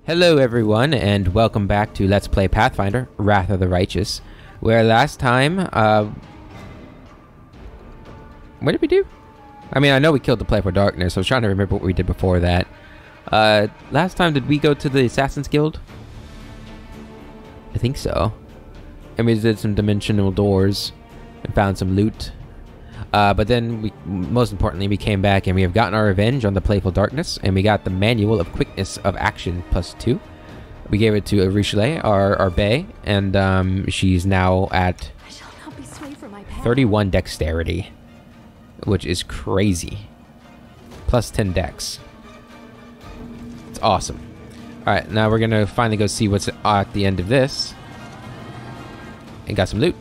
Hello everyone, and welcome back to Let's Play Pathfinder, Wrath of the Righteous, where last time, what did we do? I mean, I know we killed the Playful Darkness, so I was trying to remember what we did before that. Last time, did we go to the Assassin's Guild? I think so. And we did some dimensional doors, and found some loot. But then, most importantly, we came back and we have gotten our revenge on the Playful Darkness, and we got the Manual of Quickness of Action +2. We gave it to Richelieu, our bae, and she's now at 31 dexterity, which is crazy. Plus 10 dex. It's awesome. Alright, now we're gonna finally go see what's at the end of this. And got some loot.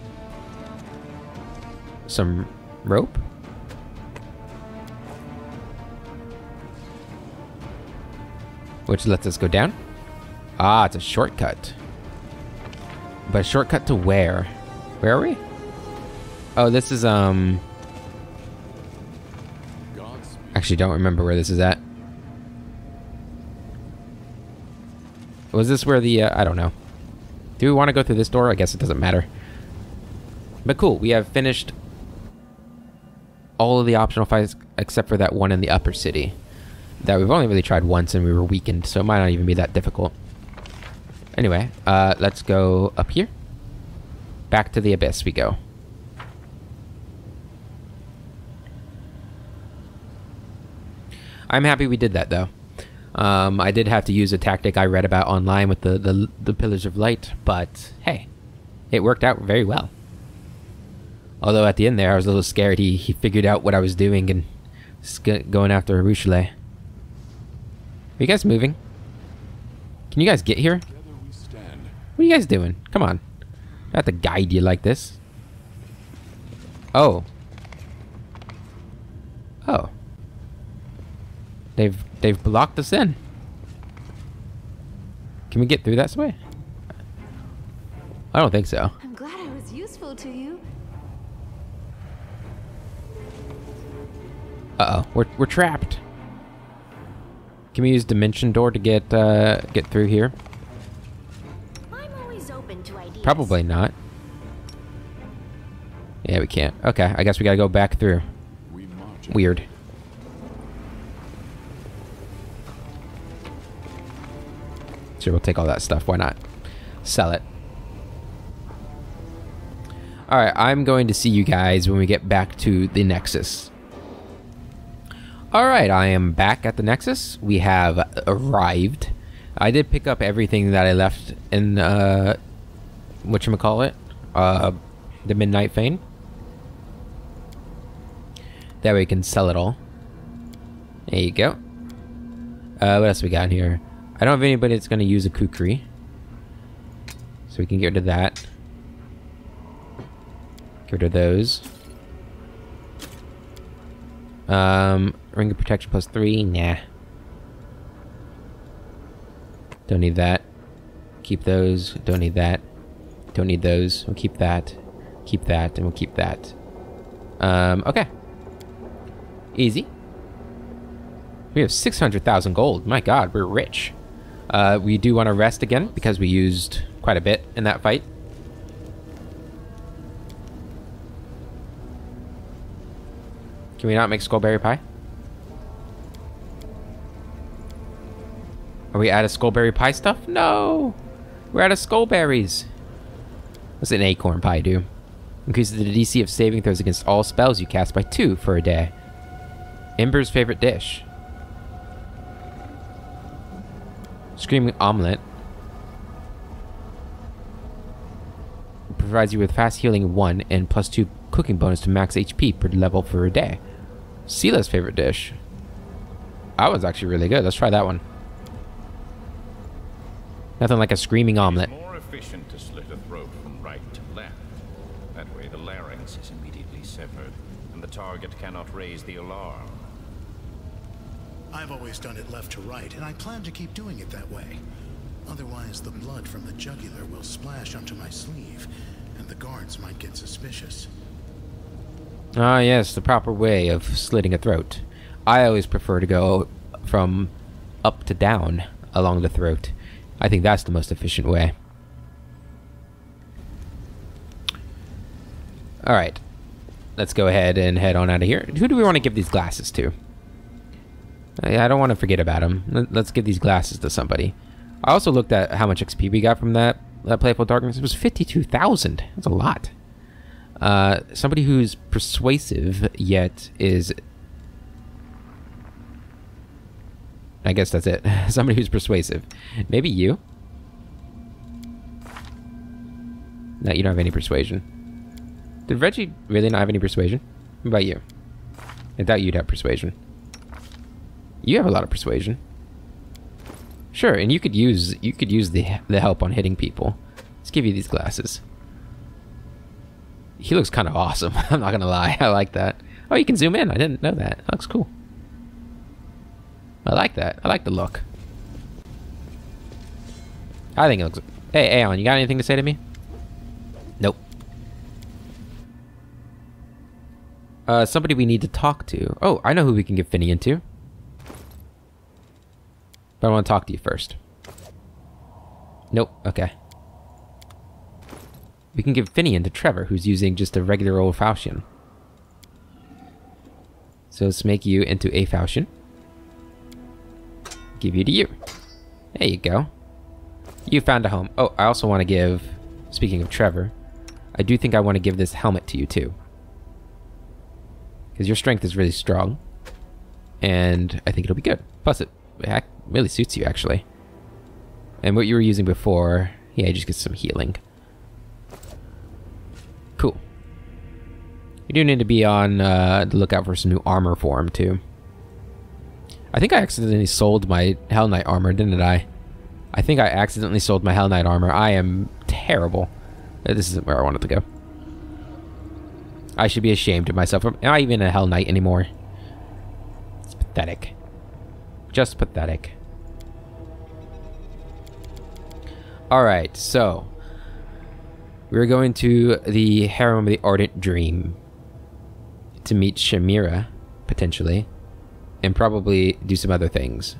Some rope. Which lets us go down. Ah, it's a shortcut. But a shortcut to where? Where are we? Oh, this is, actually don't remember where this is at. Was this where the, I don't know. Do we want to go through this door? I guess it doesn't matter. But cool, we have finished all of the optional fights except for that one in the upper city that we've only really tried once and we were weakened, so it might not even be that difficult. Anyway, let's go up here. Back to the abyss we go. I'm happy we did that though. I did have to use a tactic I read about online with the Pillars of Light, but hey, it worked out very well. Although at the end there, I was a little scared. He figured out what I was doing and going after Richelieu. Are you guys moving? Can you guys get here? What are you guys doing? Come on. I have to guide you like this. Oh. Oh. They've blocked us in. Can we get through that way? I don't think so. I'm glad I was useful to you. Uh-oh, we're trapped. Can we use Dimension Door to get through here? I'm always open to ideas. Probably not. Yeah, we can't. Okay, I guess we gotta go back through. Weird. Sure, we'll take all that stuff. Why not? Sell it. Alright, I'm going to see you guys when we get back to the Nexus. Alright, I am back at the Nexus. We have arrived. I did pick up everything that I left in, whatchamacallit? The Midnight Fane. That way we can sell it all. There you go. What else we got here? I don't have anybody that's going to use a kukri. So we can get rid of that. Get rid of those. Ring of Protection +3, nah. Don't need that. Keep those, don't need that. Don't need those, we'll keep that. Keep that, and we'll keep that. Okay. Easy. We have 600,000 gold, my god, we're rich. We do want to rest again, because we used quite a bit in that fight. Can we not make skullberry pie? Are we out of skullberry pie stuff? No! We're out of skullberries! What's an acorn pie do? Increases the DC of saving throws against all spells you cast by 2 for a day. Ember's favorite dish. Screaming omelet. Provides you with fast healing 1 and +2 cooking bonus to max HP per level for a day. Sela's favorite dish. That one's actually really good. Let's try that one. Nothing like a screaming omelet. It's more efficient to slit a throat from right to left. That way the larynx is immediately severed, and the target cannot raise the alarm. I've always done it left to right, and I plan to keep doing it that way. Otherwise, the blood from the jugular will splash onto my sleeve, and the guards might get suspicious. Ah, yes, the proper way of slitting a throat. I always prefer to go from up to down along the throat. I think that's the most efficient way. Alright. Let's go ahead and head on out of here. Who do we want to give these glasses to? I don't want to forget about them. Let's give these glasses to somebody. I also looked at how much XP we got from that Playful Darkness. It was 52,000. That's a lot. Somebody who's persuasive, yet is... I guess that's it. Somebody who's persuasive. Maybe you? No, you don't have any persuasion. Did Reggie really not have any persuasion? What about you? I doubt you'd have persuasion. You have a lot of persuasion. Sure, and you could use the help on hitting people. Let's give you these glasses. He looks kind of awesome. I'm not gonna lie. I like that. Oh, you can zoom in. I didn't know that. That looks cool. I like that. I like the look. I think it looks... Hey, Aeon, you got anything to say to me? Nope. Somebody we need to talk to. Oh, I know who we can give Finian to. But I want to talk to you first. Nope. Okay. We can give Finian to Trevor, who's using just a regular old falchion. So let's make you into a falchion. Give you to you. There you go. You found a home. Oh, I also want to give, speaking of Trevor, I do think I want to give this helmet to you too. Because your strength is really strong. And I think it'll be good. Plus it really suits you actually. And what you were using before, yeah, you just get some healing. Cool. You do need to be on the lookout for some new armor for him too. I think I accidentally sold my Hell Knight armor, didn't I? I think I accidentally sold my Hell Knight armor. I am terrible. This isn't where I wanted to go. I should be ashamed of myself. I'm not even a Hell Knight anymore. It's pathetic. Just pathetic. Alright, so... we're going to the Harem of the Ardent Dream. To meet Shamira, potentially. And probably do some other things.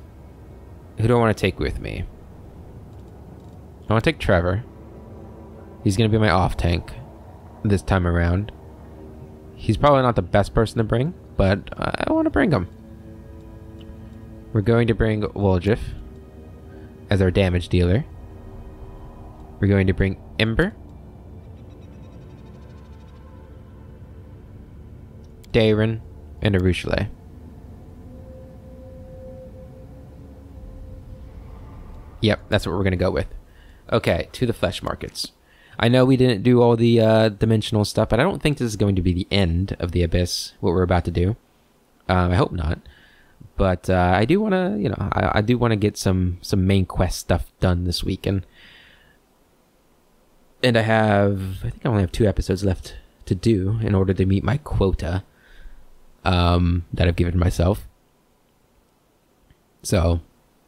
Who do I want to take with me? I want to take Trevor. He's going to be my off-tank this time around. He's probably not the best person to bring, but I want to bring him. We're going to bring Woljif as our damage dealer. We're going to bring Ember. Darren and Arushale. Yep, that's what we're going to go with. Okay, to the flesh markets. I know we didn't do all the dimensional stuff, but I don't think this is going to be the end of the Abyss, what we're about to do. I hope not. But I do want to, you know, I do want to get some main quest stuff done this weekend. And I think I only have 2 episodes left to do in order to meet my quota that I've given myself. So...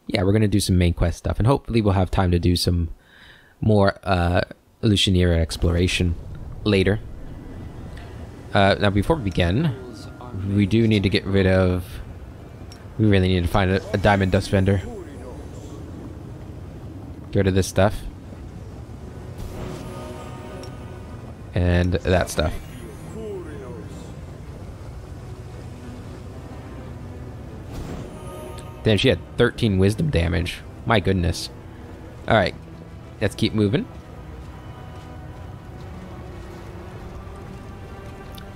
yeah, we're going to do some main quest stuff, and hopefully we'll have time to do some more Lucianera exploration later. Now, before we begin, we do need to get rid of... we really need to find a diamond dust vendor. Get rid of this stuff. And that stuff. Damn, she had 13 wisdom damage. My goodness. Alright. Let's keep moving.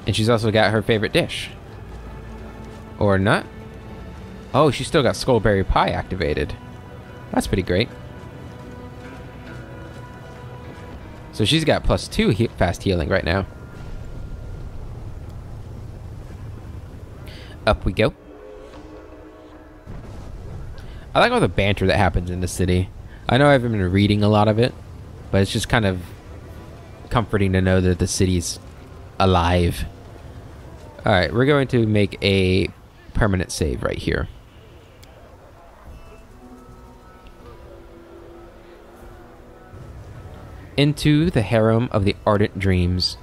And she's also got her favorite dish. Or not. Oh, she's still got Skullberry Pie activated. That's pretty great. So she's got +2 fast healing right now. Up we go. I like all the banter that happens in the city. I know I haven't been reading a lot of it, but it's just kind of comforting to know that the city's alive. Alright, we're going to make a permanent save right here. Into the Harem of the Ardent Dreams.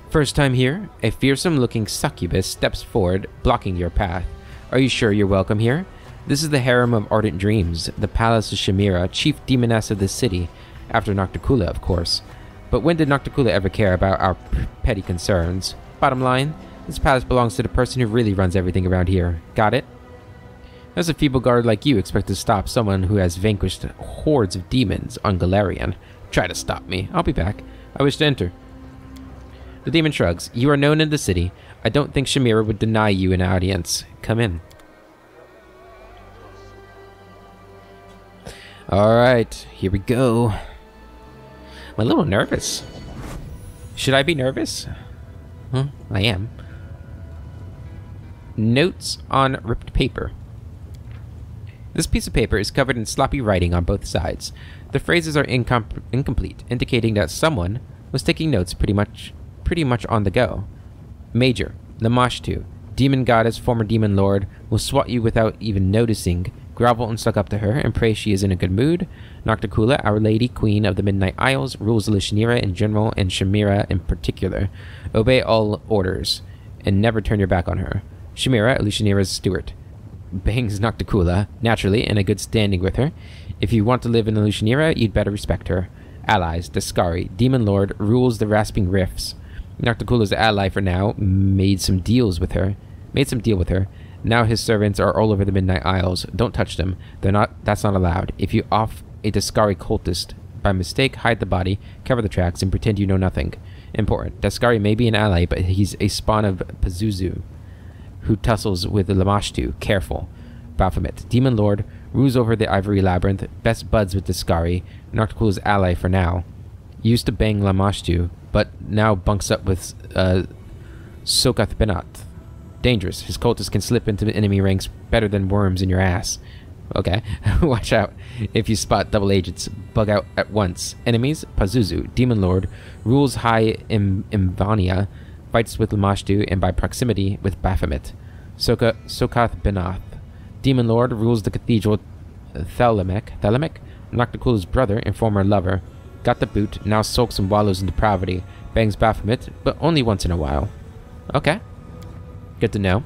First time here, a fearsome-looking succubus steps forward, blocking your path. Are you sure you're welcome here? This is the harem of Ardent Dreams, the palace of Chimera, chief demoness of this city, after Nocticula, of course. But when did Nocticula ever care about our petty concerns? Bottom line, this palace belongs to the person who really runs everything around here. Got it? As a feeble guard like you expect to stop someone who has vanquished hordes of demons on Galarian? Try to stop me. I'll be back. I wish to enter. The demon shrugs. You are known in the city. I don't think Chimera would deny you an audience. Come in. Alright, here we go. I'm a little nervous. Should I be nervous? I am. Notes on ripped paper. This piece of paper is covered in sloppy writing on both sides. The phrases are incomplete, indicating that someone was taking notes pretty much on the go. Major, Lamashtu, demon goddess, former demon lord, will swat you without even noticing, grovel and suck up to her, and pray she is in a good mood. Nocticula, Our Lady, Queen of the Midnight Isles, rules Lishanira in general and Chimera in particular. Obey all orders, and never turn your back on her. Chimera, Lishanira's steward. Bangs Nocticula, naturally, in a good standing with her. If you want to live in Lishanira, you'd better respect her. Allies, Dascari, Demon Lord, rules the Rasping Rifts. Nocticula's ally for now, made some deal with her. Now his servants are all over the Midnight Isles. Don't touch them. That's not allowed. If you off a Dascari cultist by mistake, hide the body, cover the tracks, and pretend you know nothing. Important. Dascari may be an ally, but he's a spawn of Pazuzu, who tussles with the Lamashtu. Careful. Baphomet, Demon Lord, rules over the Ivory Labyrinth, best buds with Dascari, Nocticula's ally for now. Used to bang Lamashtu, but now bunks up with Sokath Benat. Dangerous. His cultists can slip into enemy ranks better than worms in your ass. Okay. Watch out. If you spot double agents, bug out at once. Enemies, Pazuzu, Demon Lord, rules high Imvania, fights with Lamashtu, and by proximity with Baphomet. Sokath Benath, Demon Lord, rules the cathedral. Thelemek, Nocticula's brother and former lover. Got the boot, now sulks and wallows in depravity. Bangs Baphomet, but only once in a while. Okay. Good to know.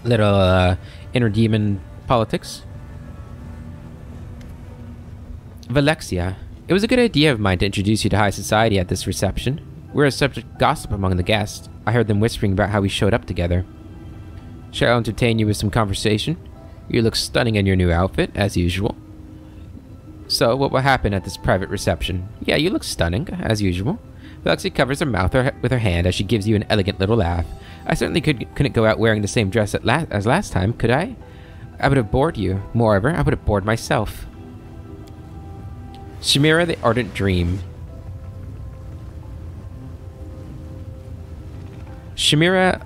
Little inner demon politics. Vellexia. It was a good idea of mine to introduce you to high society at this reception. We're a subject of gossip among the guests. I heard them whispering about how we showed up together. Shall I entertain you with some conversation? You look stunning in your new outfit, as usual. So, what will happen at this private reception? Yeah, you look stunning, as usual. Vellexia covers her mouth with her hand as she gives you an elegant little laugh. I certainly couldn't go out wearing the same dress as last time, could I? I would have bored you. Moreover, I would have bored myself. Chimera the Ardent Dream. Chimera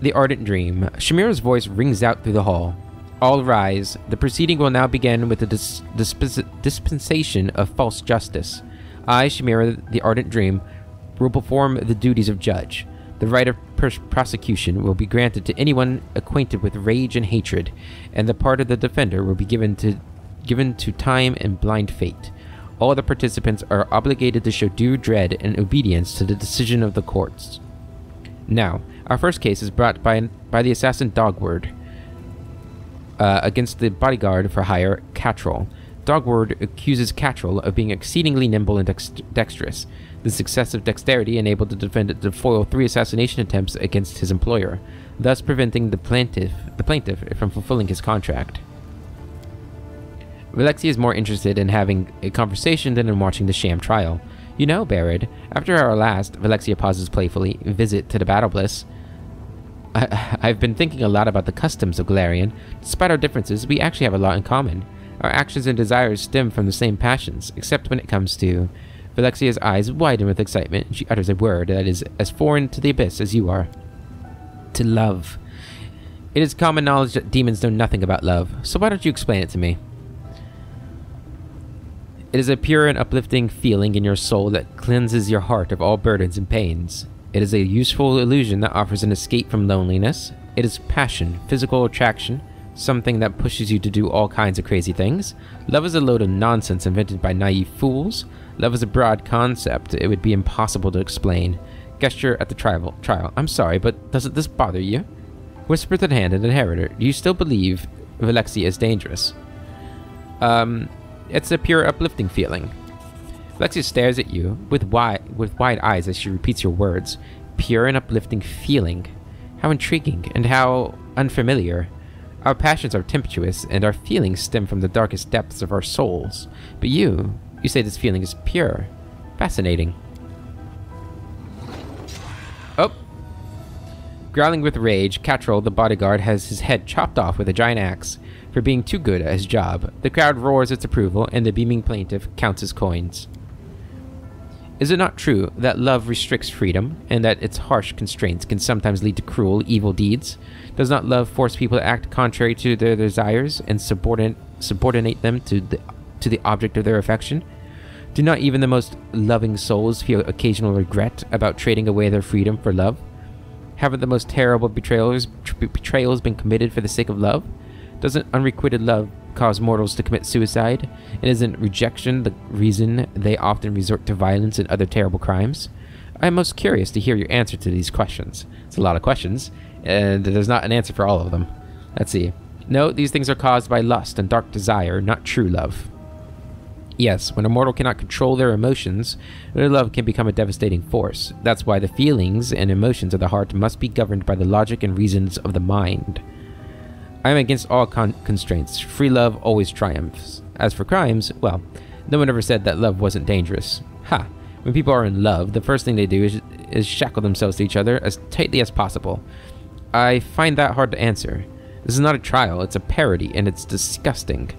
the Ardent Dream. Chimera's voice rings out through the hall. All rise. The proceeding will now begin with the dispensation of false justice. I, Chimera the Ardent Dream, will perform the duties of judge. The right of prosecution will be granted to anyone acquainted with rage and hatred, and the part of the defender will be given to time and blind fate. All the participants are obligated to show due dread and obedience to the decision of the courts. Now, our first case is brought by the assassin Dogward against the bodyguard for hire, Catrol. Dogward accuses Catrol of being exceedingly nimble and dexterous. This excessive dexterity enabled the defendant to foil 3 assassination attempts against his employer, thus preventing the plaintiff from fulfilling his contract. Vellexia is more interested in having a conversation than in watching the sham trial. You know, Barid, after our last, Vellexia pauses playfully, visit to the Battle Bliss, I've been thinking a lot about the customs of Galarian. Despite our differences, we actually have a lot in common. Our actions and desires stem from the same passions, except when it comes to... Vellexia's eyes widen with excitement, and she utters a word that is as foreign to the abyss as you are. To love. It is common knowledge that demons know nothing about love, so why don't you explain it to me? It is a pure and uplifting feeling in your soul that cleanses your heart of all burdens and pains. It is a useful illusion that offers an escape from loneliness. It is passion, physical attraction, something that pushes you to do all kinds of crazy things. Love is a load of nonsense invented by naive fools. Love is a broad concept. It would be impossible to explain. Gesture at the trial. I'm sorry, but doesn't this bother you? Whisper to the hand and inheritor. Do you still believe Vellexia is dangerous. It's a pure uplifting feeling. Vellexia stares at you with wide eyes as she repeats your words. Pure and uplifting feeling. How intriguing and how unfamiliar. Our passions are tempestuous, and our feelings stem from the darkest depths of our souls. But you say this feeling is pure. Fascinating. Oh! Growling with rage, Catrol, the bodyguard, has his head chopped off with a giant axe for being too good at his job. The crowd roars its approval, and the beaming plaintiff counts his coins. Is it not true that love restricts freedom, and that its harsh constraints can sometimes lead to cruel, evil deeds? Does not love force people to act contrary to their desires and subordinate them to the object of their affection? Do not even the most loving souls feel occasional regret about trading away their freedom for love? Haven't the most terrible betrayals been committed for the sake of love? Doesn't unrequited love cause mortals to commit suicide? And isn't rejection the reason they often resort to violence and other terrible crimes? I am most curious to hear your answer to these questions. It's a lot of questions, and there's not an answer for all of them. Let's see. No, these things are caused by lust and dark desire, not true love. Yes, when a mortal cannot control their emotions, their love can become a devastating force. That's why the feelings and emotions of the heart must be governed by the logic and reasons of the mind. I am against all constraints. Free love always triumphs. As for crimes, well, no one ever said that love wasn't dangerous. Ha! When people are in love, the first thing they do is shackle themselves to each other as tightly as possible. I find that hard to answer. This is not a trial, it's a parody, and it's disgusting.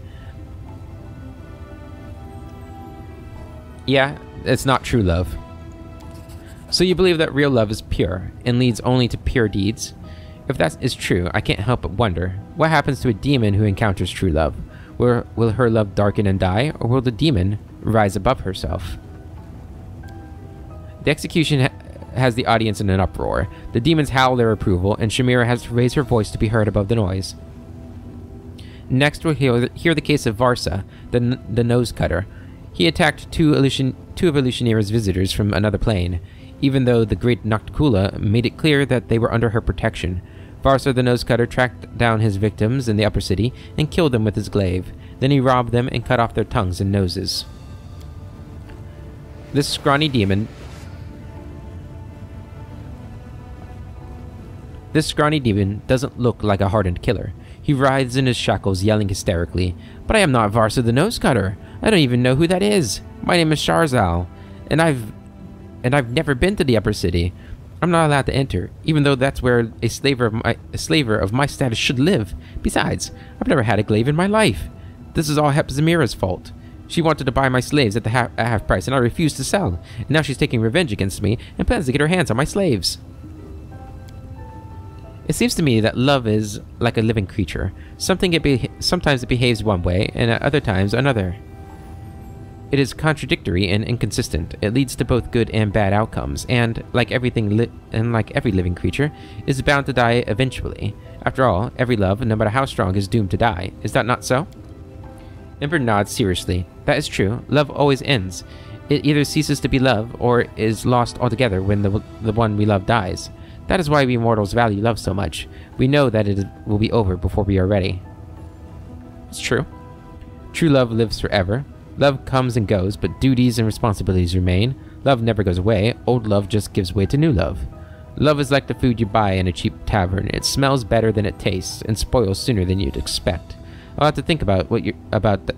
Yeah, it's not true love. So you believe that real love is pure, and leads only to pure deeds? If that is true, I can't help but wonder, what happens to a demon who encounters true love? Will her love darken and die, or will the demon rise above herself? The execution has the audience in an uproar. The demons howl their approval, and Shamira has to raise her voice to be heard above the noise. Next, we'll hear the case of Varsa, the nose cutter. He attacked two of Illusionira's visitors from another plane, even though the great Nocticula made it clear that they were under her protection. Varsa the nose cutter tracked down his victims in the upper city and killed them with his glaive. Then he robbed them and cut off their tongues and noses. This scrawny demon doesn't look like a hardened killer. He writhes in his shackles, yelling hysterically, "But I am not Varsa the nose cutter. I don't even know who that is. My name is Sharzal, and I've never been to the upper city. I'm not allowed to enter, even though that's where a slaver of my status should live. Besides, I've never had a glaive in my life. This is all Hepzimira's fault. She wanted to buy my slaves at half price, and I refused to sell. And now she's taking revenge against me and plans to get her hands on my slaves." It seems to me that love is like a living creature. Sometimes it behaves one way, and at other times another. It is contradictory and inconsistent. It leads to both good and bad outcomes, and like every living creature, is bound to die eventually. After all, every love, no matter how strong, is doomed to die. Is that not so? Ember nods seriously. That is true. Love always ends. It either ceases to be love, or is lost altogether when the one we love dies. That is why we mortals value love so much. We know that it will be over before we are ready. It's true. True love lives forever. Love comes and goes, but duties and responsibilities remain. Love never goes away. Old love just gives way to new love. Love is like the food you buy in a cheap tavern. It smells better than it tastes and spoils sooner than you'd expect. I'll have to think about what you're about.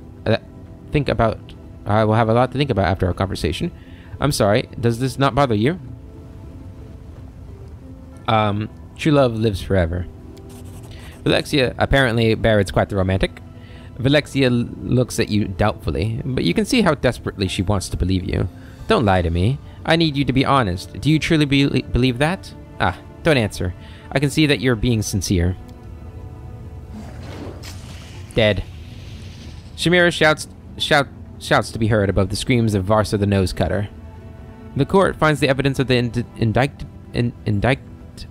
I will have a lot to think about after our conversation. I'm sorry. Does this not bother you? True love lives forever. Vellexia, apparently Barrett's quite the romantic. Vellexia looks at you doubtfully, but you can see how desperately she wants to believe you. Don't lie to me. I need you to be honest. Do you truly believe that? Ah, don't answer. I can see that you're being sincere. Dead. Shamira shouts to be heard above the screams of Varsa the nose cutter. The court finds the evidence of the indicted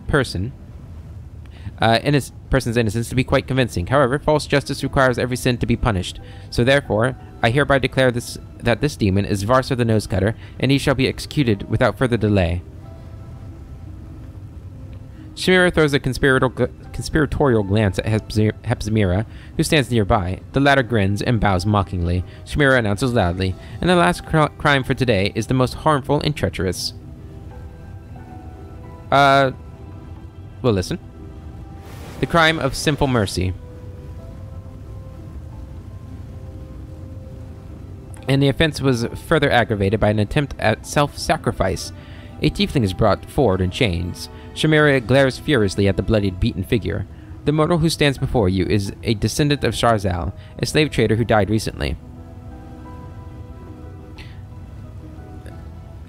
person's innocence to be quite convincing. However, false justice requires every sin to be punished. So therefore, I hereby declare that this demon is Varsa the nose cutter, and he shall be executed without further delay. Chimera throws a conspiratorial glance at Hepzimira, who stands nearby. The latter grins and bows mockingly. Chimera announces loudly, and the last crime for today is the most harmful and treacherous. Well, listen. The crime of sinful mercy. And the offense was further aggravated by an attempt at self-sacrifice. A tiefling is brought forward in chains. Chimera glares furiously at the bloodied, beaten figure. The mortal who stands before you is a descendant of Sharzal, a slave trader who died recently.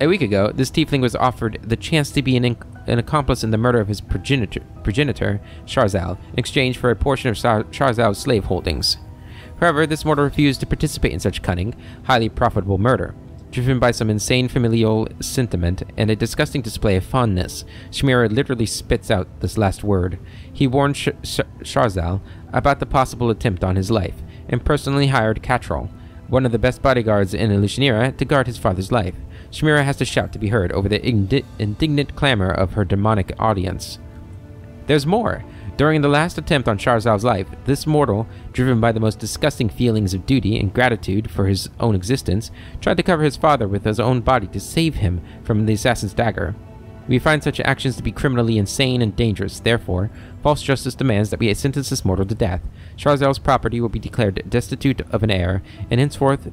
A week ago, this tiefling was offered the chance to be an accomplice in the murder of his progenitor, Sharzal, in exchange for a portion of Sharzal's slave holdings. However, this mortal refused to participate in such cunning, highly profitable murder. Driven by some insane familial sentiment and a disgusting display of fondness, Chimera literally spits out this last word. He warned Sharzal about the possible attempt on his life, and personally hired Catrol, one of the best bodyguards in Illusionera, to guard his father's life. Chimera has to shout to be heard over the indignant clamor of her demonic audience. There's more! During the last attempt on Sharzal's life, this mortal, driven by the most disgusting feelings of duty and gratitude for his own existence, tried to cover his father with his own body to save him from the assassin's dagger. We find such actions to be criminally insane and dangerous. Therefore, false justice demands that we sentence this mortal to death. Sharzal's property will be declared destitute of an heir, and henceforth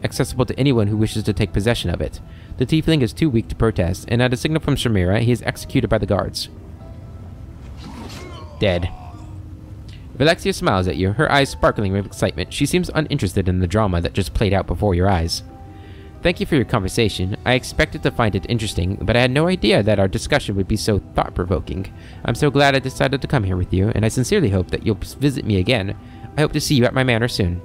accessible to anyone who wishes to take possession of it. The tiefling is too weak to protest, and at a signal from Chimera, he is executed by the guards. Dead. Vellexia smiles at you, her eyes sparkling with excitement. She seems uninterested in the drama that just played out before your eyes. Thank you for your conversation. I expected to find it interesting, but I had no idea that our discussion would be so thought-provoking. I'm so glad I decided to come here with you, and I sincerely hope that you'll visit me again. I hope to see you at my manor soon.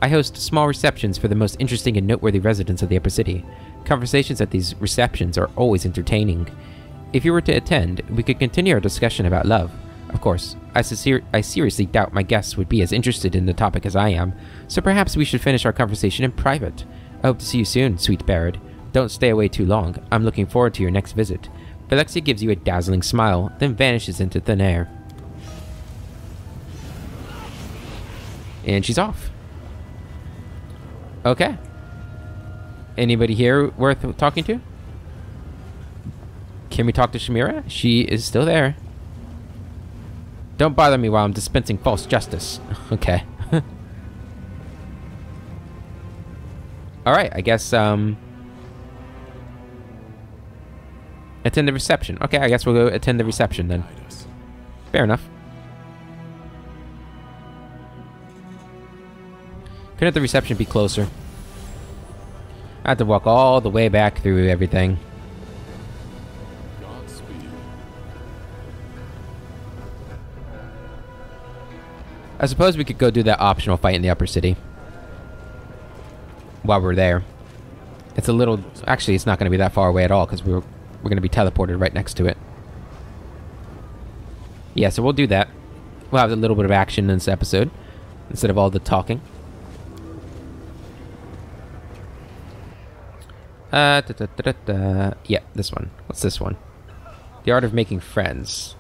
I host small receptions for the most interesting and noteworthy residents of the upper city. Conversations at these receptions are always entertaining. If you were to attend, we could continue our discussion about love. Of course, I seriously doubt my guests would be as interested in the topic as I am, so perhaps we should finish our conversation in private. I hope to see you soon, sweet Baird. Don't stay away too long. I'm looking forward to your next visit. Vellexia gives you a dazzling smile, then vanishes into thin air. And she's off. Okay. Anybody here worth talking to? Can we talk to Chimera? She is still there. Don't bother me while I'm dispensing false justice. Okay. Alright, I guess, attend the reception. Okay, I guess we'll go attend the reception then. Fair enough. Couldn't the reception be closer? I have to walk all the way back through everything. I suppose we could go do that optional fight in the upper city while we're there. It's a little... Actually, it's not going to be that far away at all because we're going to be teleported right next to it. Yeah, so we'll do that. We'll have a little bit of action in this episode instead of all the talking. Yeah, this one. What's this one? The Art of Making Friends.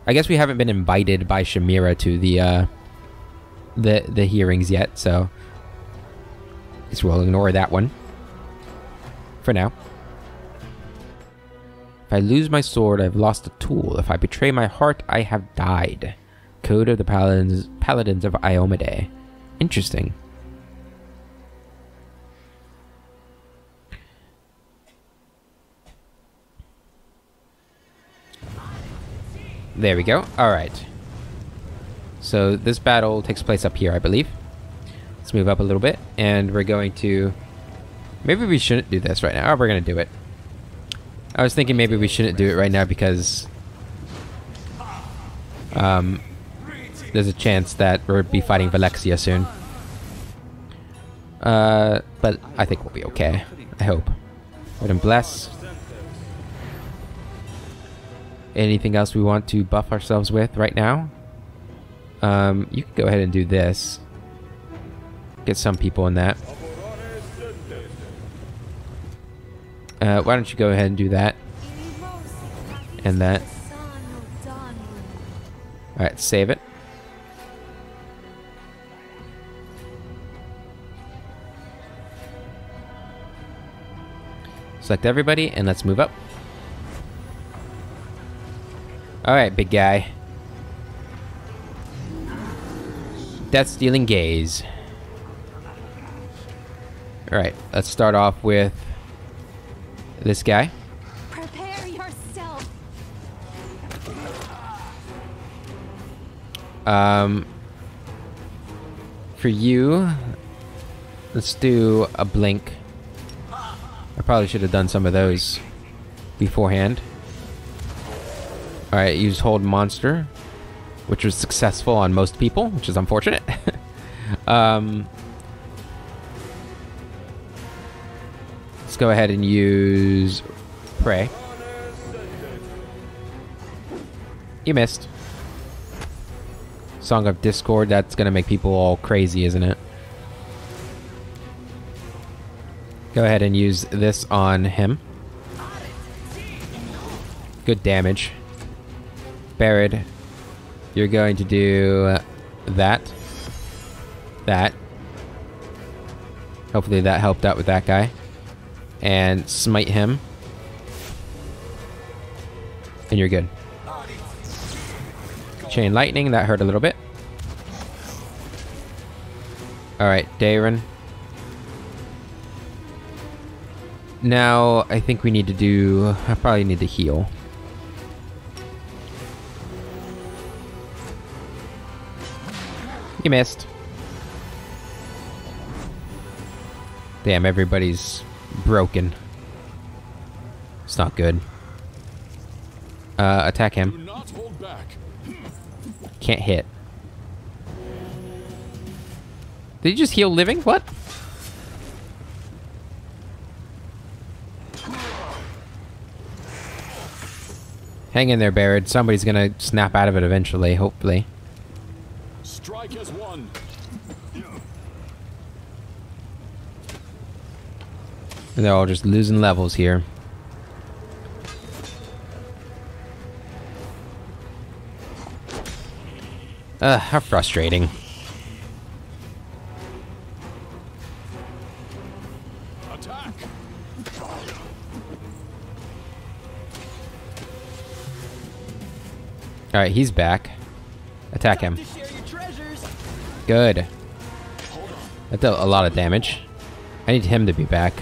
I guess we haven't been invited by Chimera to the hearings yet, so I guess we'll ignore that one for now. If I lose my sword, I've lost a tool. If I betray my heart, I have died. Code of the Paladins of Iomade. Interesting. There we go. Alright. So this battle takes place up here, I believe. Let's move up a little bit. And we're going to... Maybe we shouldn't do this right now. Oh, we're going to do it. I was thinking maybe we shouldn't do it right now because... there's a chance that we'll be fighting Vellexia soon. But I think we'll be okay. I hope. Let him bless. Anything else we want to buff ourselves with right now? You can go ahead and do this. Get some people in that. Why don't you go ahead and do that? And that. Alright, save it. Select everybody, and let's move up. Alright, big guy. Death-stealing gaze. Alright, let's start off with this guy. Prepare yourself. For you, let's do a blink. I probably should have done some of those beforehand. Alright, use hold monster, which was successful on most people, which is unfortunate. Let's go ahead and use pray. You missed. Song of Discord, that's gonna make people all crazy, isn't it? Go ahead and use this on him. Good damage. Barrett, you're going to do that. That. Hopefully that helped out with that guy. And smite him. And you're good. Chain lightning, that hurt a little bit. Alright, Darren. Now, I think we need to do... I probably need to heal. You missed. Damn, everybody's broken. It's not good. Attack him. Do not hold back. Can't hit. Did he just heal living? What? Hang in there, Barrett. Somebody's gonna snap out of it eventually, hopefully. Strike as one. And they're all just losing levels here. How frustrating. Attack. Alright, he's back. Attack him. Good. That dealt a lot of damage. I need him to be back.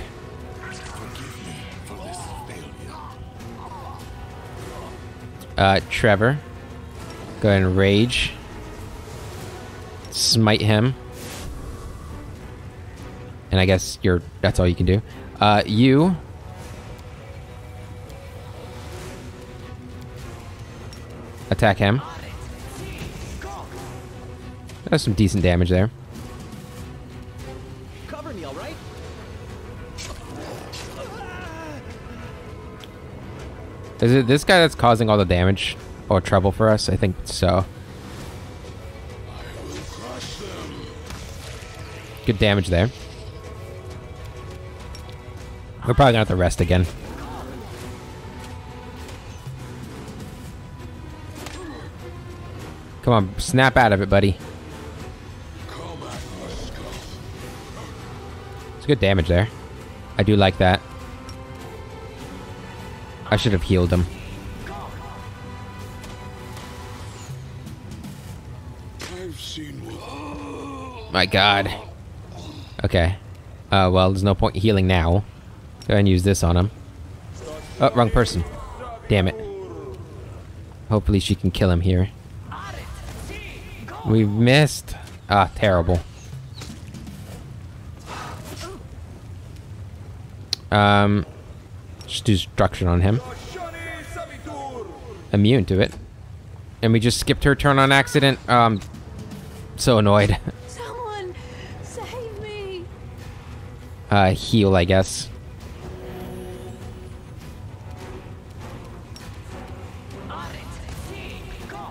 Trevor. Go ahead and rage. Smite him. And I guess that's all you can do. You. Attack him. That's some decent damage there. Cover me, all right? Is it this guy that's causing all the damage or trouble for us? I think so. Good damage there. We're probably gonna have to rest again. Come on, snap out of it, buddy. It's good damage there. I do like that. I should have healed him. My god. Okay. Well, there's no point healing now. Go ahead and use this on him. Oh, wrong person. Damn it. Hopefully she can kill him here. We've missed. Ah, terrible. Just do destruction on him. Immune to it. And we just skipped her turn on accident. So annoyed. Someone save me. Heal, I guess.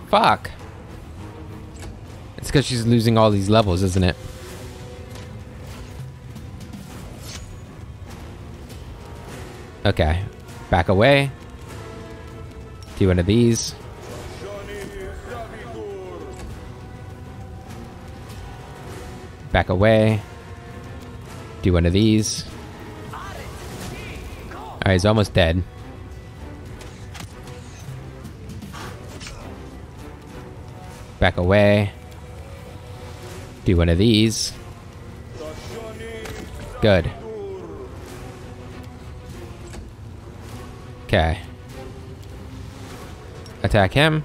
Fuck. It's because she's losing all these levels, isn't it? Okay. Back away. Do one of these. Back away. Do one of these. Alright, he's almost dead. Back away. Do one of these. Good. Okay. Attack him.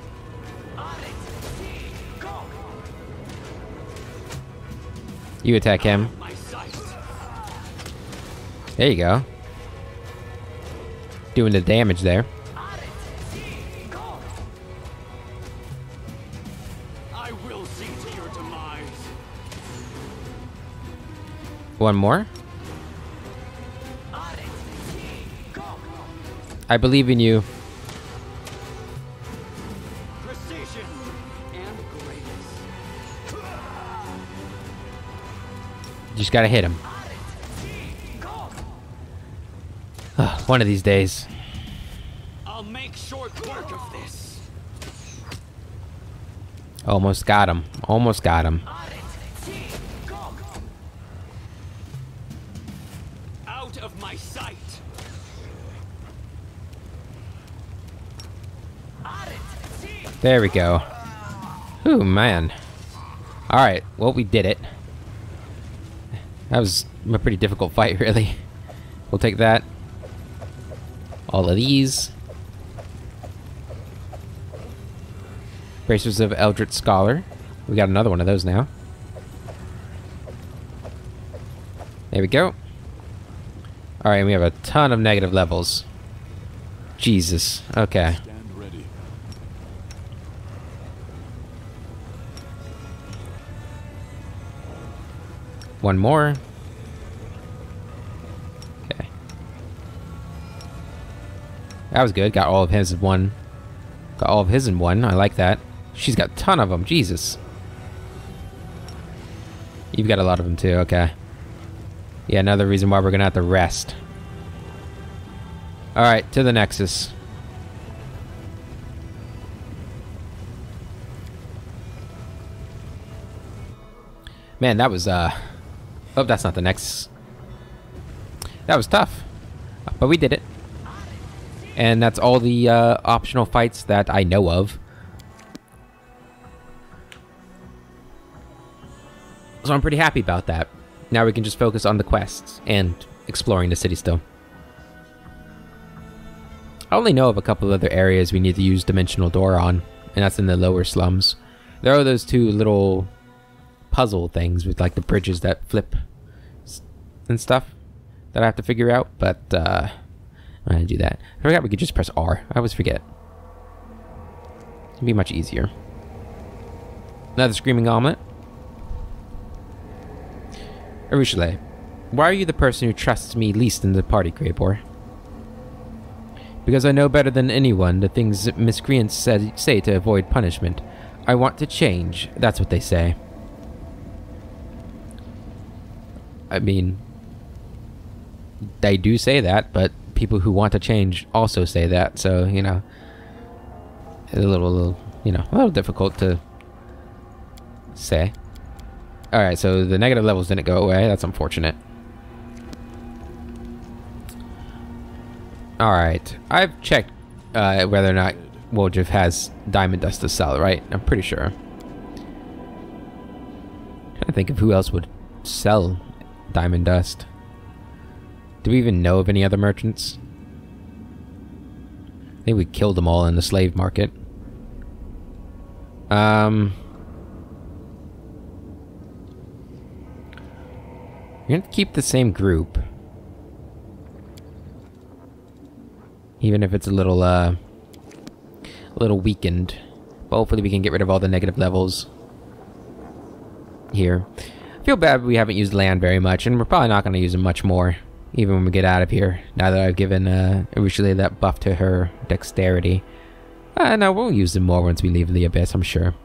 You attack him. There you go. Doing the damage there. I will see to your demise. One more. I believe in you. Precision and grace. Just gotta hit him. One of these days. I'll make short work of this. Almost got him. Almost got him. Out of my sight. There we go. Ooh, man. Alright, well, we did it. That was a pretty difficult fight, really. We'll take that. All of these. Bracers of Eldritch Scholar. We got another one of those now. There we go. Alright, we have a ton of negative levels. Jesus. Okay. Stand ready. One more. Okay. That was good. Got all of his in one. Got all of his in one. I like that. She's got a ton of them. Jesus. You've got a lot of them too. Okay. Yeah, another reason why we're gonna have to rest. Alright, to the Nexus. Man, that was, oh, that's not the Nexus. That was tough. But we did it. And that's all the, optional fights that I know of. So I'm pretty happy about that. Now we can just focus on the quests and exploring the city still. I only know of a couple other areas we need to use Dimensional Door on, and that's in the lower slums. There are those two little puzzle things with like the bridges that flip and stuff that I have to figure out, but I'm gonna do that. I forgot we could just press R. I always forget. It'd be much easier. Another Screaming Omelet. Arushale, why are you the person who trusts me least in the party, Greybor? Because I know better than anyone the things miscreants say to avoid punishment. I want to change, that's what they say. I mean, they do say that, but people who want to change also say that, so, you know, it's a little, you know, a little difficult to say. Alright, so the negative levels didn't go away. That's unfortunate. Alright. I've checked whether or not Woljif has diamond dust to sell, right? I'm pretty sure. Trying to think of who else would sell diamond dust. Do we even know of any other merchants? I think we killed them all in the slave market. We're gonna keep the same group. Even if it's a little weakened. But hopefully we can get rid of all the negative levels here. I feel bad we haven't used land very much, and we're probably not gonna use them much more. Even when we get out of here. Now that I've given Arushale that buff to her dexterity. No, we'll use them more once we leave the Abyss, I'm sure.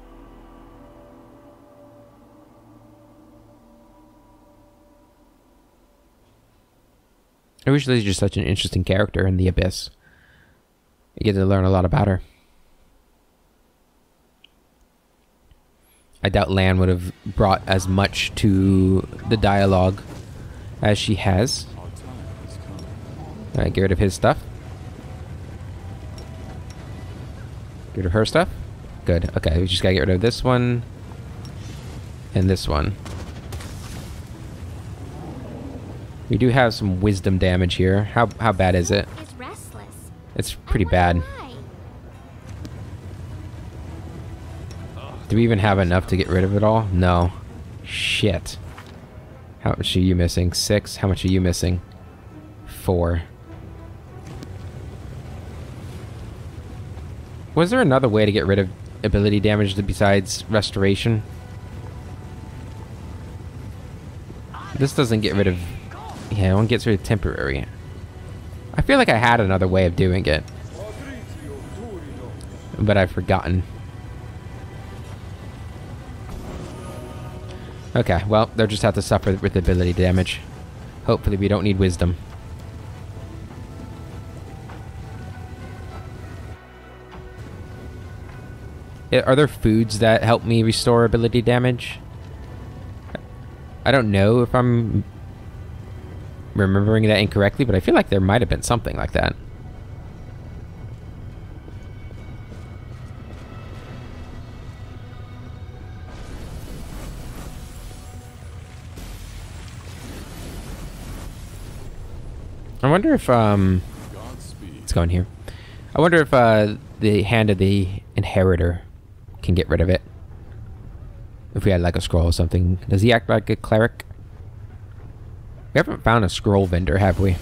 I wish she's just such an interesting character in the Abyss. You get to learn a lot about her. I doubt Lan would have brought as much to the dialogue as she has. Alright, get rid of his stuff. Get rid of her stuff. Good. Okay, we just gotta get rid of this one. And this one. We do have some wisdom damage here. How bad is it? It's restless. It's pretty bad. Do we even have enough to get rid of it all? No. Shit. How much are you missing? 6? How much are you missing? 4. Was there another way to get rid of ability damage besides restoration? This doesn't get rid of... Yeah, one gets rid of temporary. I feel like I had another way of doing it. But I've forgotten. Okay, well, they'll just have to suffer with ability damage. Hopefully we don't need wisdom. Are there foods that help me restore ability damage? I don't know if I'm remembering that incorrectly, but I feel like there might have been something like that. I wonder if, let's go in here. I wonder if, the Hand of the Inheritor can get rid of it. If we had, like, a scroll or something. Does he act like a cleric? We haven't found a scroll vendor, have we?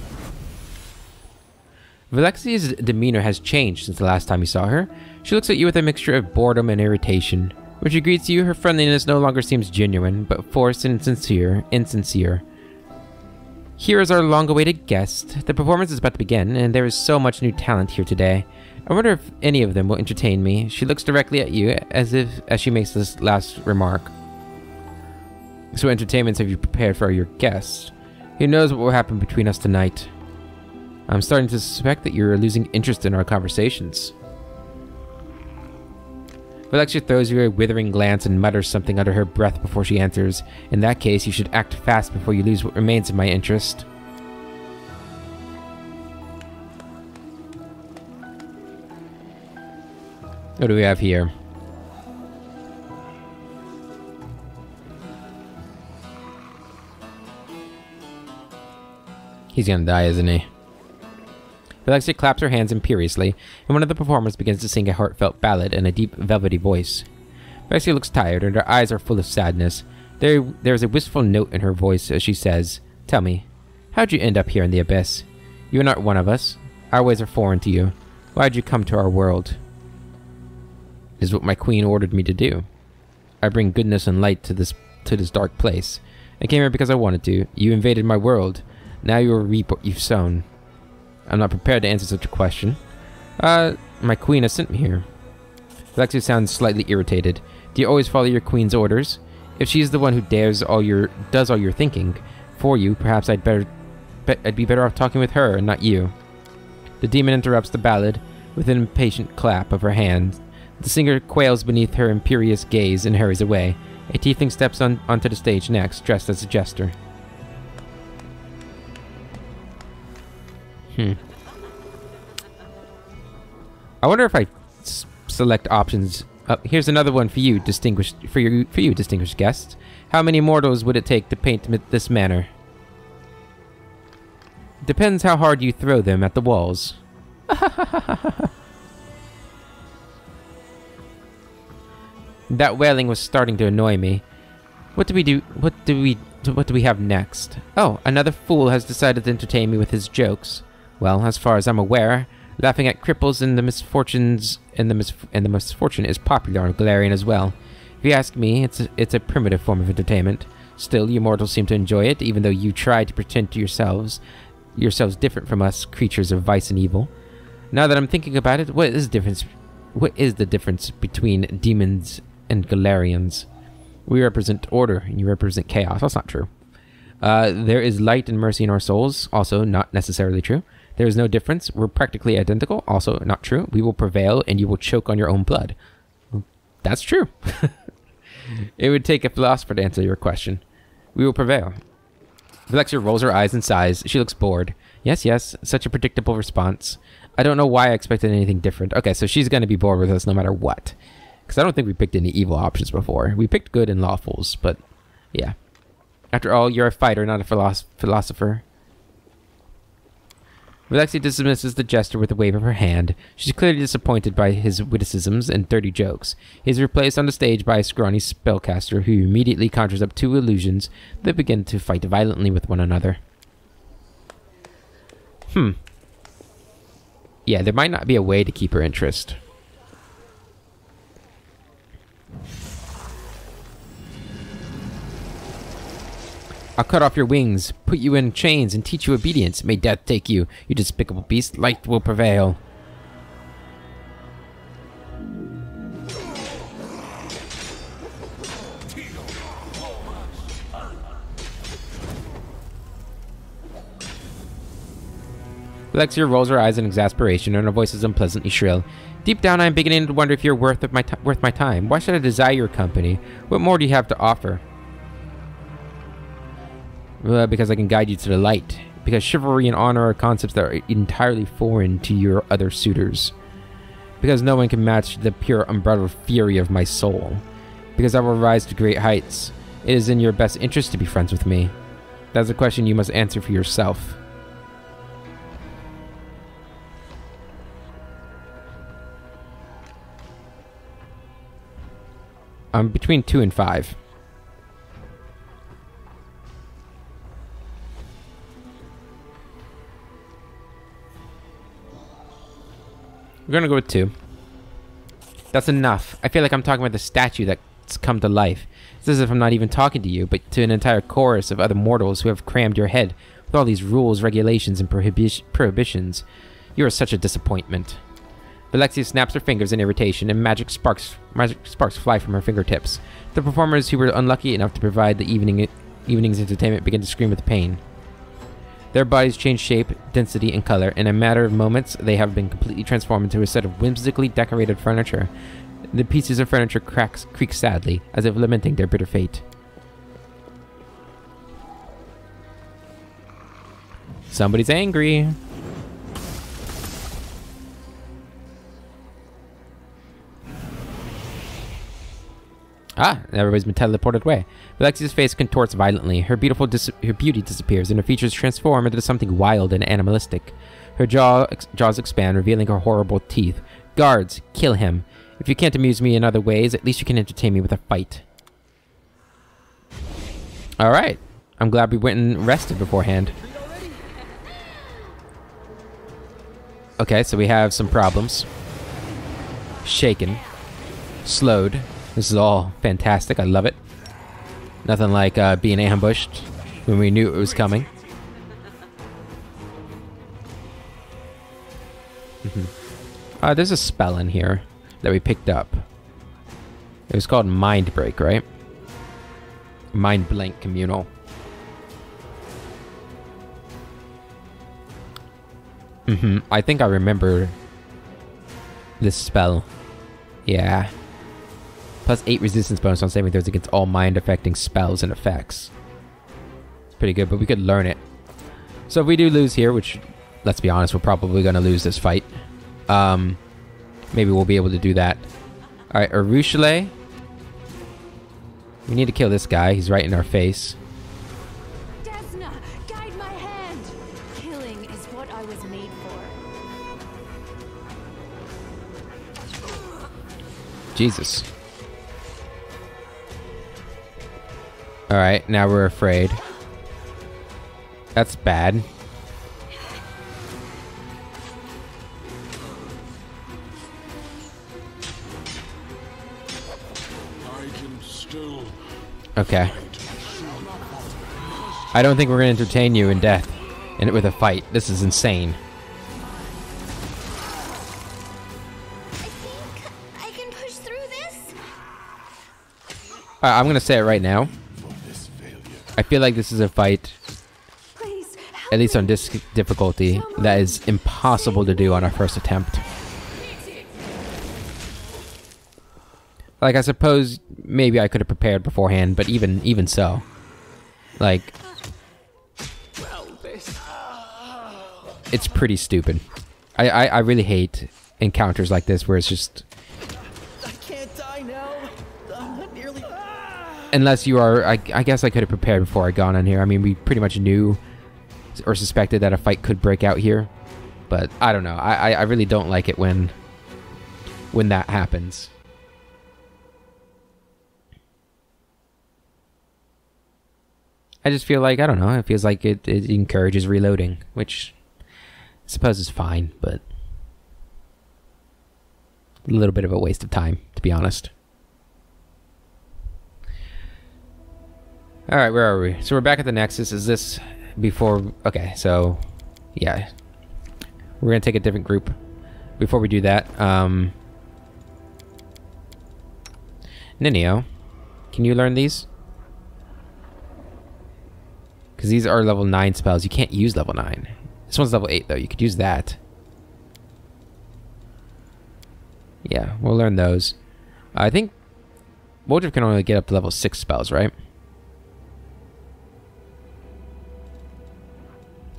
Vellexia's demeanor has changed since the last time you saw her. She looks at you with a mixture of boredom and irritation. When she greets you, her friendliness no longer seems genuine, but forced and insincere. Here is our long-awaited guest. The performance is about to begin, and there is so much new talent here today. I wonder if any of them will entertain me. She looks directly at you as she makes this last remark. So entertainments have you prepared for your guest? Who knows what will happen between us tonight? I'm starting to suspect that you're losing interest in our conversations. Vellexia throws you a withering glance and mutters something under her breath before she answers. In that case, you should act fast before you lose what remains of my interest. What do we have here? He's gonna die, isn't he? Vellexia claps her hands imperiously, and one of the performers begins to sing a heartfelt ballad in a deep, velvety voice. Vellexia looks tired, and her eyes are full of sadness. There is a wistful note in her voice as she says, "Tell me, how'd you end up here in the Abyss? You are not one of us. Our ways are foreign to you. Why'd you come to our world?" "It is what my queen ordered me to do. I bring goodness and light to this dark place. I came here because I wanted to. You invaded my world. Now you will reap what you've sown." "I'm not prepared to answer such a question." My queen has sent me here." Vellexia sounds slightly irritated. "Do you always follow your queen's orders? If she's the one who does all your thinking for you, perhaps I'd be better off talking with her and not you." The demon interrupts the ballad with an impatient clap of her hand. The singer quails beneath her imperious gaze and hurries away. A tiefling steps onto the stage next, dressed as a jester. I wonder if I select options. Here's another one for you, distinguished guest. How many mortals would it take to paint this manner? Depends how hard you throw them at the walls. That wailing was starting to annoy me. What do we have next? Oh, another fool has decided to entertain me with his jokes. Well, as far as I'm aware, laughing at cripples and the misfortune is popular on Galarian as well. If you ask me, it's a primitive form of entertainment. Still, you mortals seem to enjoy it, even though you try to pretend to yourselves different from us, creatures of vice and evil. Now that I'm thinking about it, what is the difference between demons and Galarians? We represent order, and you represent chaos. That's not true. There is light and mercy in our souls. Also, not necessarily true. There is no difference. We're practically identical. Also, not true. We will prevail, and you will choke on your own blood. That's true. It would take a philosopher to answer your question. We will prevail. Vellexia rolls her eyes and sighs. She looks bored. Yes, yes. Such a predictable response. I don't know why I expected anything different. Okay, so she's going to be bored with us no matter what. Because I don't think we picked any evil options before. We picked good and lawfuls, but yeah. After all, you're a fighter, not a philosopher. Vellexia dismisses the jester with a wave of her hand. She's clearly disappointed by his witticisms and dirty jokes. He is replaced on the stage by a scrawny spellcaster who immediately conjures up two illusions that begin to fight violently with one another. Yeah, there might not be a way to keep her interest. I'll cut off your wings, put you in chains, and teach you obedience. May death take you, you despicable beast. Light will prevail. Vellexia rolls her eyes in exasperation, and her voice is unpleasantly shrill. Deep down, I am beginning to wonder if you're worth my time. Why should I desire your company? What more do you have to offer? Because I can guide you to the light. Because chivalry and honor are concepts that are entirely foreign to your other suitors. Because no one can match the pure unbridled fury of my soul. Because I will rise to great heights. It is in your best interest to be friends with me. That's a question you must answer for yourself. I'm between 2 and 5. We're gonna go with 2. That's enough. I feel like I'm talking about the statue that's come to life. It's as if I'm not even talking to you, but to an entire chorus of other mortals who have crammed your head with all these rules, regulations, and prohibitions. You are such a disappointment. Vellexia snaps her fingers in irritation, and magic sparks fly from her fingertips. The performers who were unlucky enough to provide the evening's entertainment begin to scream with pain. Their bodies change shape, density, and color. In a matter of moments, they have been completely transformed into a set of whimsically decorated furniture. The pieces of furniture creak sadly, as if lamenting their bitter fate. Somebody's angry. Ah, everybody's been teleported away. Velexia's face contorts violently. Her beauty disappears, and her features transform into something wild and animalistic. Her jaws expand, revealing her horrible teeth. Guards, kill him. If you can't amuse me in other ways, at least you can entertain me with a fight. Alright. I'm glad we went and rested beforehand. Okay, so we have some problems. Shaken. Slowed. This is all fantastic. I love it. Nothing like being ambushed when we knew it was coming. There's a spell in here that we picked up. It was called Mind Break, right? Mind Blank Communal. I think I remember this spell. Yeah. Plus 8 resistance bonus on saving throws against all mind-affecting spells and effects. It's pretty good, but we could learn it. So if we do lose here, which, let's be honest, we're probably going to lose this fight. Maybe we'll be able to do that. Alright, Arushale. We need to kill this guy. He's right in our face. Desna, guide my hand. Killing is what I was made for. Jesus. Alright, now we're afraid. That's bad. Okay. I don't think we're going to entertain you in death and with a fight. This is insane. I think I can push through this. I'm going to say it right now. I feel like this is a fight, Please, help at least me. on this difficulty, that is impossible to do on our first attempt. Like, I suppose maybe I could have prepared beforehand, but even so, like, it's pretty stupid. I really hate encounters like this where it's just, I can't die now. I'm not nearly. unless you are, I guess I could have prepared before I gone in here. I mean, we pretty much knew or suspected that a fight could break out here, but I don't know. I really don't like it when that happens. I just feel like, I don't know, it feels like it encourages reloading, which I suppose is fine, but a little bit of a waste of time, to be honest. Alright, where are we? So we're back at the Nexus. Is this before... Okay, so... Yeah. We're gonna take a different group. Before we do that, Ninio, can you learn these? Because these are level 9 spells. You can't use level 9. This one's level 8, though. You could use that. Yeah, we'll learn those. I think Woldriff can only get up to level 6 spells, right?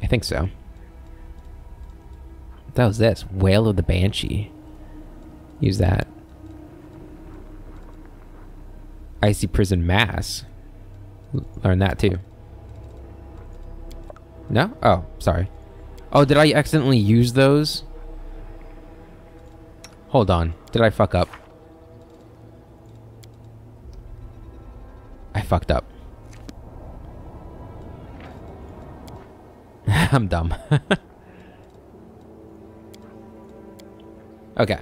I think so. What the hell is this? Wail of the Banshee. Use that. Icy Prison Mass. Learn that, too. No? Oh, sorry. Oh, did I accidentally use those? Hold on. Did I fuck up? I fucked up. I'm dumb. Okay.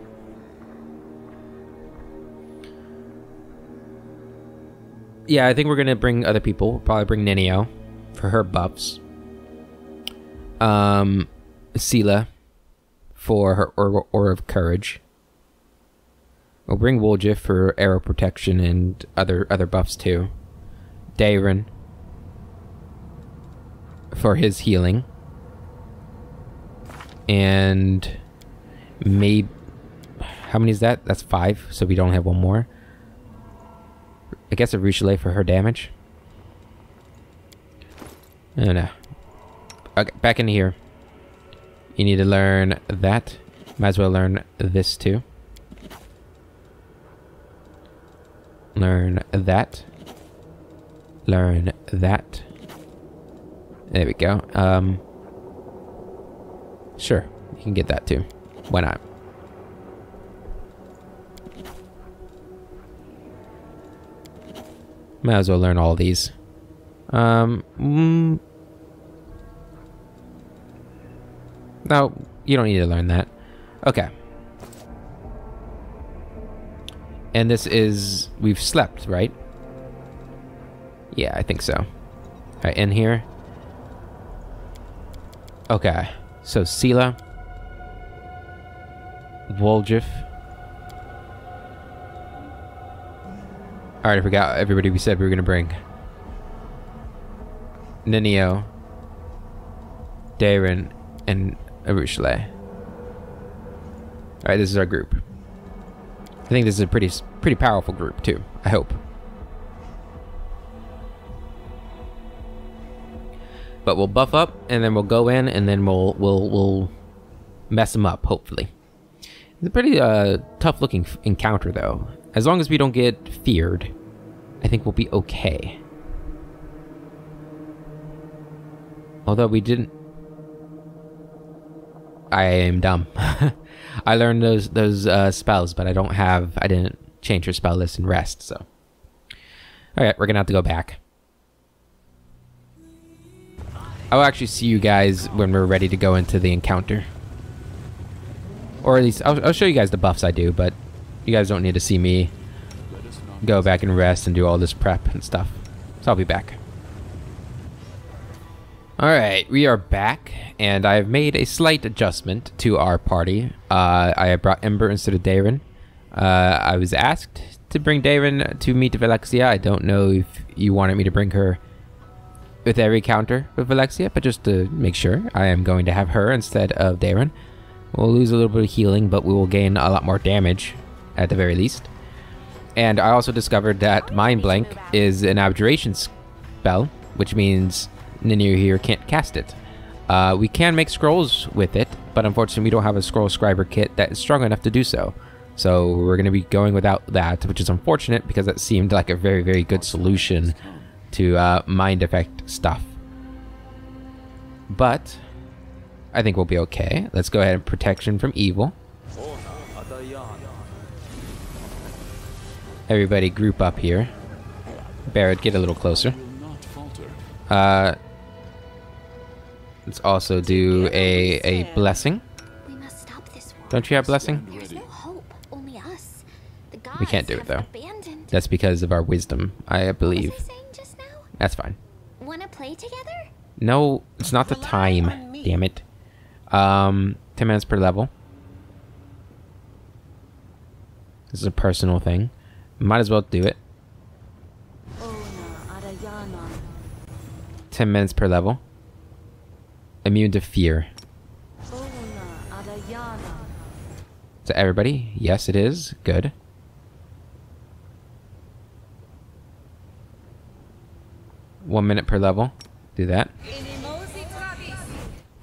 Yeah, I think we're gonna bring other people. We'll probably bring Ninio for her buffs. Sela for her Aura of Courage. We'll bring Woljif for arrow protection and other buffs too. Dayron for his healing. And maybe... How many is that? That's 5, so we don't have one more. I guess a Ruchelet for her damage. I don't know. Okay, back into here. You need to learn that. Might as well learn this too. Learn that. Learn that. There we go. Sure, you can get that too. Why not? Might as well learn all of these. No, you don't need to learn that. Okay. And this is... We've slept, right? Yeah, I think so. Alright, in here. Okay. So, Sela. Woljif. Alright, I forgot everybody we said we were going to bring. Ninio. Dayron. And Ruchelet. Alright, this is our group. I think this is a pretty powerful group too. I hope. But we'll buff up, and then we'll go in, and then we'll mess them up. Hopefully, it's a pretty tough-looking encounter, though. As long as we don't get feared, I think we'll be okay. Although we didn't. I am dumb. I learned those spells, but I didn't change her spell list and rest, so. Alright, we're gonna have to go back. I'll actually see you guys when we're ready to go into the encounter. Or at least, I'll show you guys the buffs I do, but you guys don't need to see me go back and rest and do all this prep and stuff. So I'll be back. Alright, we are back, and I have made a slight adjustment to our party. I have brought Ember instead of Dayron. I was asked to bring Dayron to meet Vellexia. I don't know if you wanted me to bring her with every counter with Vellexia, but just to make sure, I am going to have her instead of Darren. We'll lose a little bit of healing, but we will gain a lot more damage at the very least. And I also discovered that Mind Blank is an abjuration spell, which means Ninir here can't cast it. We can make scrolls with it, but unfortunately we don't have a scroll scriber kit that is strong enough to do so. So we're going to be going without that, which is unfortunate because that seemed like a very, very good solution to mind effect stuff. But I think we'll be okay. Let's go ahead and protection from evil. Everybody group up here. Barrett, get a little closer. Let's also do a blessing. We must stop this war. Don't you have blessing? There's no hope, only us. The gods We can't do it have though. abandoned. That's because of our wisdom, I believe. What was I saying just now? That's fine. Wanna play together? No, it's not the time. Damn it. 10 minutes per level. This is a personal thing. Might as well do it. 10 minutes per level. Immune to fear. To everybody? Yes, it is. Good. One minute per level. Do that.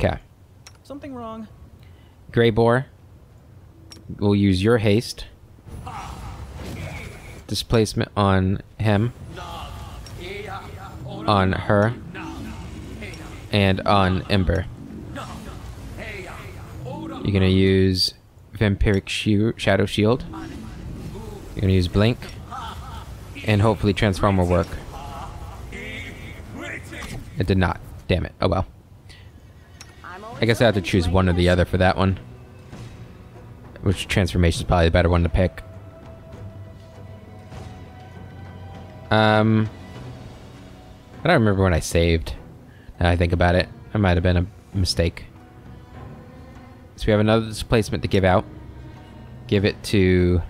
Okay. Something wrong. Grey Boar. We'll use your haste. Displacement on him. On her. And on Ember. You're gonna use Vampiric Shadow Shield. You're gonna use Blink. And hopefully Transform will work. It did not. Damn it. Oh well. I guess I have to choose one or the other for that one. Which transformation is probably the better one to pick. I don't remember when I saved. Now I think about it. It might have been a mistake. So we have another displacement to give out. Give it to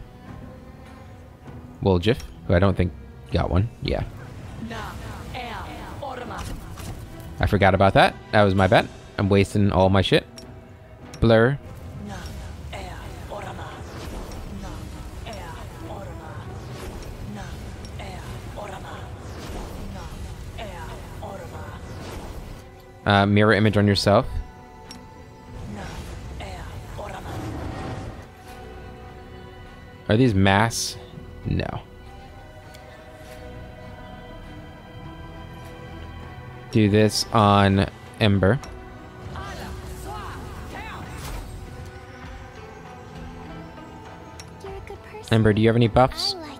Woljif, who I don't think got one. Yeah. I forgot about that. That was my bad. I'm wasting all my shit. Blur. Mirror image on yourself. Are these mass? No. Do this on Ember. You're a good person. Ember, do you have any buffs? I like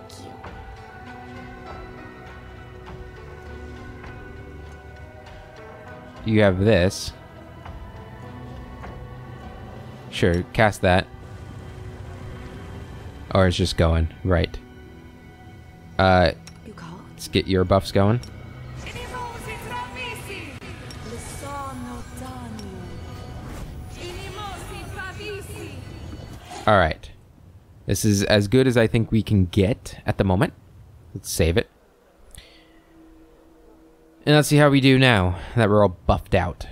you. You have this. Sure, cast that. Or it's just going. Right. You called? Let's get your buffs going. Alright. This is as good as I think we can get at the moment. Let's save it. And let's see how we do now that we're all buffed out.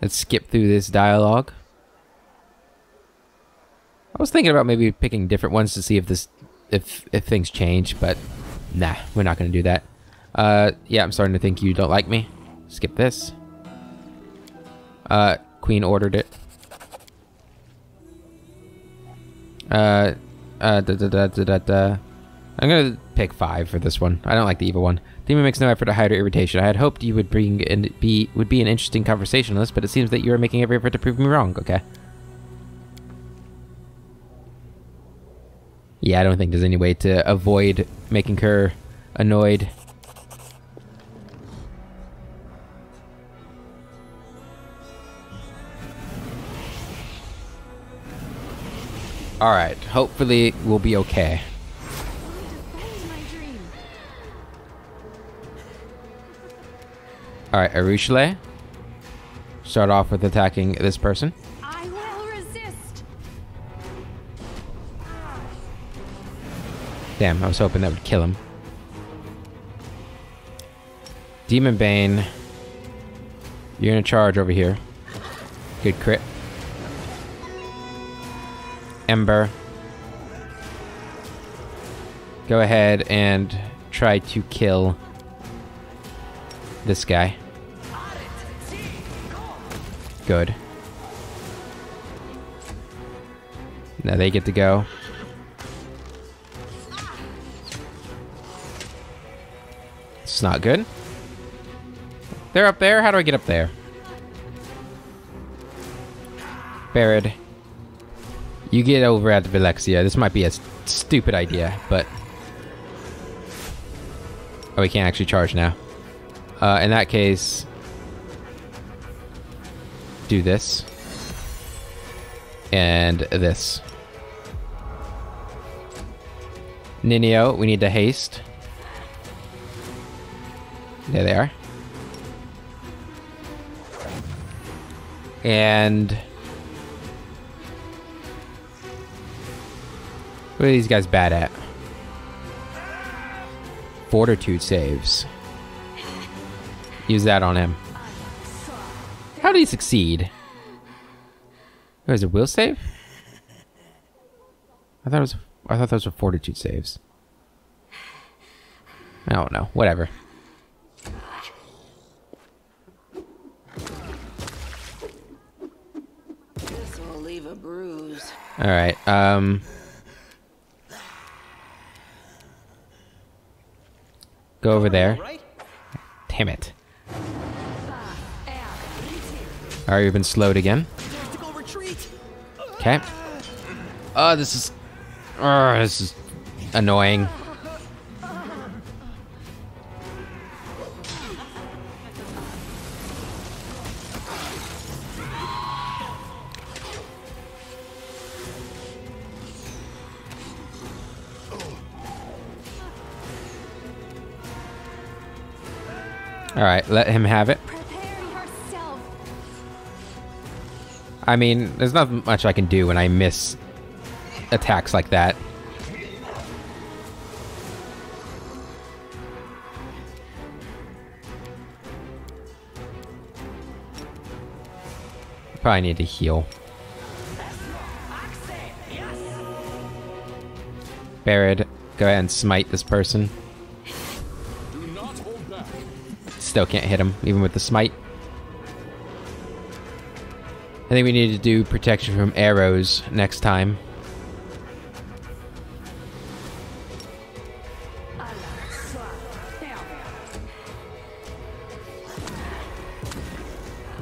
Let's skip through this dialogue. I was thinking about maybe picking different ones to see if things change, but nah, we're not gonna do that. Yeah, I'm starting to think you don't like me. Skip this. Queen ordered it. I'm gonna pick 5 for this one. I don't like the evil one. Demon makes no effort to hide her irritation. I had hoped you would be an interesting conversationalist, but it seems that you are making every effort to prove me wrong. Okay. Yeah, I don't think there's any way to avoid making her annoyed. Alright, hopefully we'll be okay. Alright, Arushale. Start off with attacking this person. I will resist. Damn, I was hoping that would kill him. Demon Bane. You're gonna charge over here. Good crit. Ember. Go ahead and try to kill this guy. Good. Now they get to go. It's not good. They're up there? How do I get up there? Barrett. You get over at Vellexia. This might be a stupid idea, but... Oh, we can't actually charge now. In that case... Do this. And this. Ninio, we need to haste. There they are. And... What are these guys bad at? Fortitude saves. Use that on him. How did he succeed? Oh, is it will save? I thought those were fortitude saves. I don't know. Whatever. This will leave a bruise. All right. Go over there. Damn it. Alright, you've been slowed again. Okay. Oh, this is annoying. Alright, let him have it. I mean, there's not much I can do when I miss attacks like that. Probably need to heal. Barrett, go ahead and smite this person. Still can't hit him, even with the smite. I think we need to do protection from arrows next time.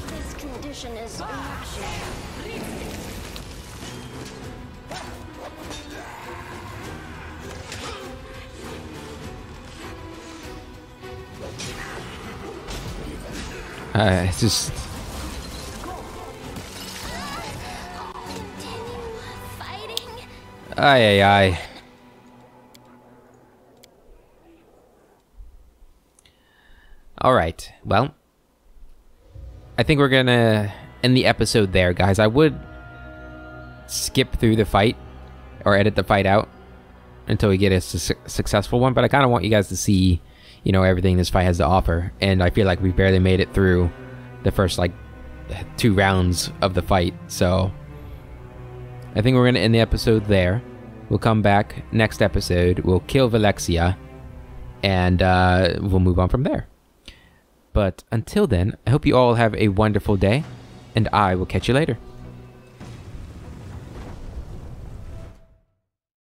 This condition is inaction. It's just... Ay, ay, ay. Alright, well. I think we're gonna end the episode there, guys. I would skip through the fight, or edit the fight out, until we get a successful one, but I kind of want you guys to see, you know, everything this fight has to offer, and I feel like we barely made it through the first, like, 2 rounds of the fight, so... I think we're going to end the episode there. We'll come back next episode. We'll kill Vellexia. And we'll move on from there. But until then, I hope you all have a wonderful day. And I will catch you later.